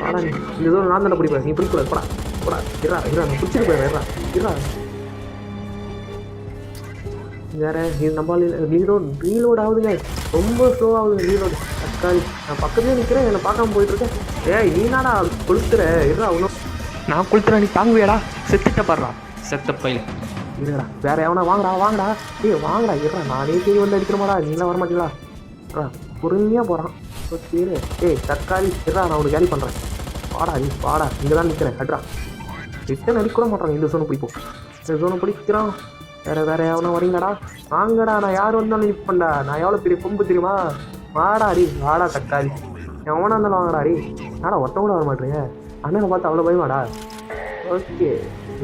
வாடா நீ இந்த ஜோன் நான் தானே பிடிப்பேன், நீ பிடிக்கூடாது. போடா போடா, இரா நான் பிடிச்சிட்டு போயிடுறேன். இரா வேற இது நம்ம ரீலோட் ஆகுதுங்க, ரொம்ப ஸ்லோ ஆகுது ரீலோடு. தக்காளி நான் பக்கத்துலேயே நிற்கிறேன், என்னை பார்க்காம போயிட்டுருக்கேன். ஏய் நீ நாடா கொளுத்துற, இருடா இன்னும் நான் கொளுத்துறேன், நீ தாங்குவியாடா? செத்துட்ட பாடுறா செத்த பையன். இருடா வேற எவனா வாங்கடா. ஏய் வாங்கடா, இருடா நானே தேடி வந்து அடிக்கிறமாடா, நீங்களாம் வரமாட்டீங்களா? பொறுமையாக போகிறான். ஓகே ஏய் தக்காளி இருடா, நான் உனக்கு கேலி பண்ணுறேன். வாடா இங்கே தான் நிற்கிறேன். அட்ரா ரிட்டன் அடிக்கூட மாட்டாங்க. இந்த ஜோனை பிடிப்போம், இந்த ஜோனை பிடிக்கிறான். வேற எவனா வரீங்களாடா? வாங்கடா, நான் யார் வந்தாலும் நிற்பேன்டா. நான் எவ்வளோ பெரிய கொம்பு தெரியுமா? வாடா தக்காளி, எவனா இருந்தாலும் வாங்கடா. நாடா ஒருத்த கூட வர மாட்டேங்க. அண்ணனை பார்த்து அவ்வளோ பயமாடா? ஓகே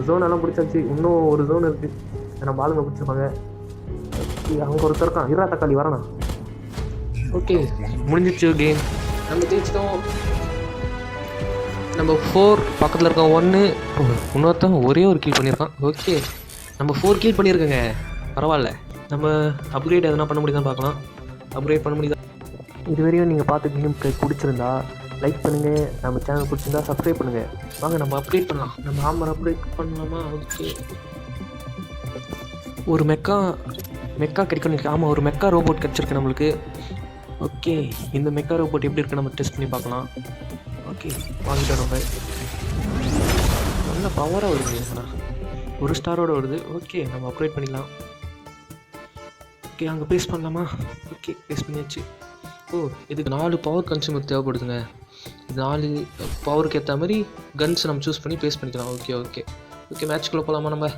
ஜோன் எல்லாம் பிடிச்சாச்சு. இன்னும் ஒரு ஜோன் இருக்குது, நம்ம ஆளுங்க பிடிச்சிருப்பாங்க. ஓகே அவங்க ஒருத்தர் இருக்கான். இருடா தக்காளி வரண்ணா. ஓகே முடிஞ்சிச்சு கேம், நம்ம ஜெயிச்சிட்டோம். நம்ம 4 பக்கத்தில் இருக்கோம். 1 இன்னொருத்தன் ஒரே ஒரு கீல் பண்ணியிருக்கான். ஓகே நம்ம 4 கீல் பண்ணியிருக்கோங்க, பரவாயில்ல. நம்ம அப்கிரேட் எதனா பண்ண முடியுதான் பார்க்கலாம். அப்கிரேட் பண்ண முடியுதா? இதுவரையும் நீங்கள் பார்த்து கேம் பிடிச்சிருந்தா லைக் பண்ணுங்கள், நம்ம சேனல் பிடிச்சிருந்தா சப்ஸ்கிரைப் பண்ணுங்கள். வாங்க நம்ம அப்கிரேட் பண்ணலாம். நம்ம ஆமர் அப்கிரேட் பண்ணலாமா? ஓகே ஒரு மெக்கா கிடைக்கணும். ஆமாம் ஒரு மெக்கா ரோபோட் கிடச்சிருக்கு நம்மளுக்கு. ஓகே இந்த மெக்கா ரோபோட் எப்படி இருக்குது நம்ம டெஸ்ட் பண்ணி பார்க்கலாம். ஓகே வாங்கிட்டோம். நம்ம நல்ல பவராக வருது, ஒரு ஸ்டாரோடு வருது. ஓகே நம்ம அப்கிரேட் பண்ணிக்கலாம். ஓகே அங்கே பேஸ் பண்ணலாமா? ஓகே பேஸ் பண்ணியாச்சு. இதுக்கு 4 பவர் கன்சியூமர் தேவைப்படுதுங்க. 4 பவருக்கு ஏற்ற மாதிரி கன்ஸ் நம்ம சூஸ் பண்ணி பேஸ் பண்ணிக்கலாம். ஓகே மேட்ச்குள்ளே போகலாமா நம்ம?